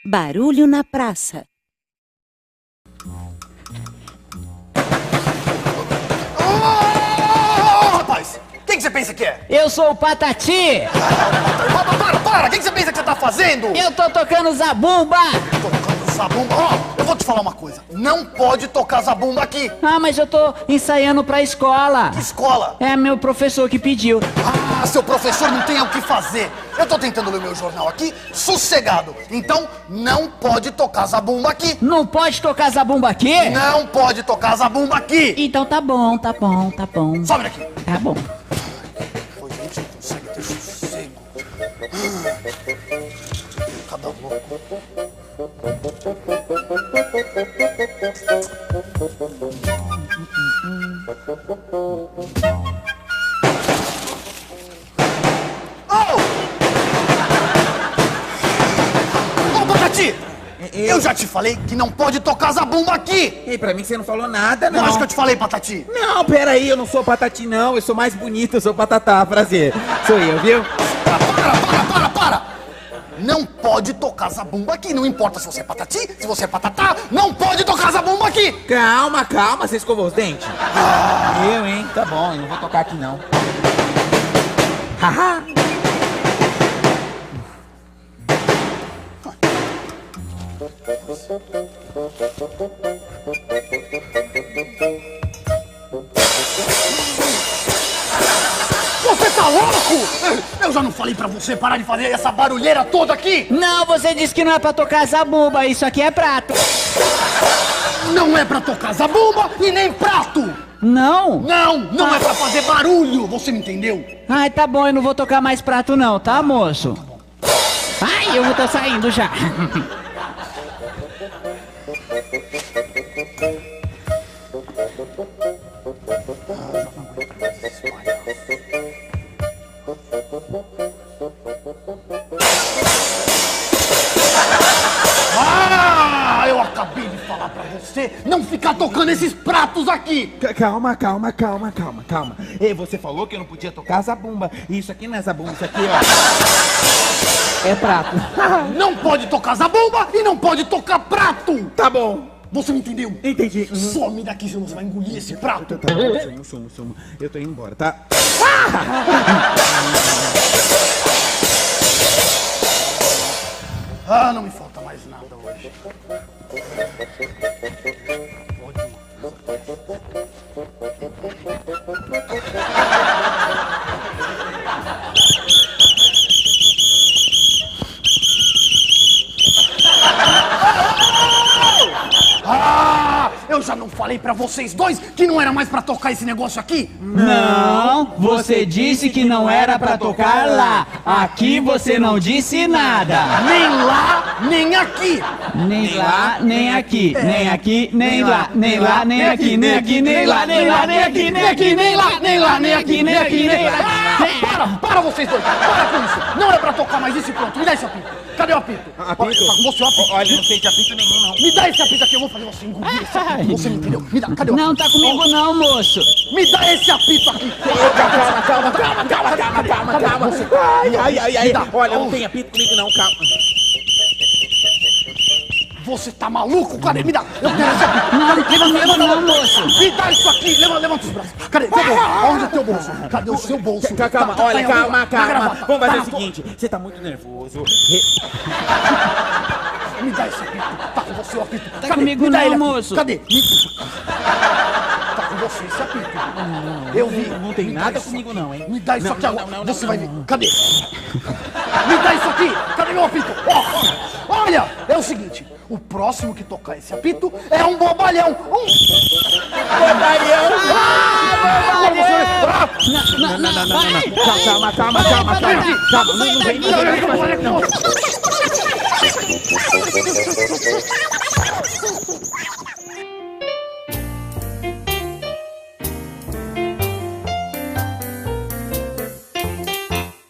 Barulho na praça. Rapaz, quem que você pensa que é? Eu sou o Patati! Para! Quem que você pensa que você tá fazendo? Eu tô tocando zabumba! Tocando zabumba. Ó, eu vou te falar uma coisa. Não pode tocar zabumba aqui. Ah, mas eu tô ensaiando pra escola. Que escola? É meu professor que pediu. Ah, seu professor não tem o que fazer. Eu tô tentando ler meu jornal aqui, sossegado. Então, não pode tocar zabumba aqui. Não pode tocar zabumba aqui? Não pode tocar zabumba aqui. Então tá bom. Sobe daqui. Tá bom. Pois a gente não consegue ter sossego. Cada louco. Ô, Patati! Eu já te falei que não pode tocar zabumba aqui! Ei, pra mim você não falou nada, não. Eu acho que eu te falei, Patati. Não, peraí, eu não sou Patati, não. Eu sou mais bonito, eu sou Patatá. Prazer. Sou eu, viu? Para! Não pode tocar zabumba aqui. Não importa se você é Patati, se você é Patatá, não pode tocar zabumba aqui! Calma, você escovou os dentes? Eu, hein? Tá bom, eu não vou tocar aqui, não. Haha! Você tá louco? Eu já não falei pra você parar de fazer essa barulheira toda aqui? Não, você disse que não é pra tocar zabumba. Isso aqui é prato. Não é pra tocar zabumba e nem prato! Não? Não é pra fazer barulho, você me entendeu? Ai, tá bom, eu não vou tocar mais prato não, tá, moço? Ai, eu tô saindo já. Eu acabei de falar pra você não ficar tocando esses pratos aqui! Calma. Ei, você falou que eu não podia tocar zabumba. Isso aqui não é zabumba, isso aqui, ó. É prato. Não pode tocar zabumba e não pode tocar prato! Tá bom. Você me entendeu? Entendi. Some daqui, senão você vai engolir esse prato! Tá bom, sumo. Eu tô indo embora, tá? Não me falta mais nada hoje. Eu já não falei pra vocês dois que não era mais pra tocar esse negócio aqui? Não, você disse que não era pra tocar lá. Aqui você não disse nada. Nem lá, nem aqui. Nem lá, nem aqui. Nem aqui, nem lá. Nem lá, nem aqui. Nem aqui, nem lá. Nem lá, nem aqui. Nem aqui, nem lá. Nem lá, nem aqui. Nem aqui, nem lá. Para vocês dois. Para com isso. Não é pra tocar mais isso e pronto. Me dá esse apito. Cadê o apito? Apito? Tá com você o apito. Olha, eu não sei de apito nenhum, não. Me dá esse apito aqui. Eu vou fazer você engolir esse apito. Você me entendeu? Me dá. Cadê o apito? Não tá comigo não, moço. Me dá esse apito aqui. Calma. Ai. Olha, não tem apito comigo, não, calma. Você tá maluco? Cadê? Me dá. Eu quero esse apito. Não, não, moço. Me dá isso aqui. Levanta os braços. Cadê? Teu bolso. Onde é teu bolso? Cadê o seu bolso? Calma, Tá olha, em algum lugar. calma. Na gravata. Vamos fazer Tá, o seguinte, você tá muito nervoso. Me dá esse apito. Tá com você o apito. Tá comigo Me dá não, ele aqui. moço. Cadê? Tá com você esse apito. Eu vi. Não tem Me dá nada isso comigo aqui. não, hein? Me dá isso Não, aqui não, agora. não, Você não, vai não. ver. Cadê? Me dá isso aqui. Cadê meu apito? Olha, é o seguinte. O próximo que tocar esse apito é um bobalhão. Bobalhão! Não. Calma. Não vem.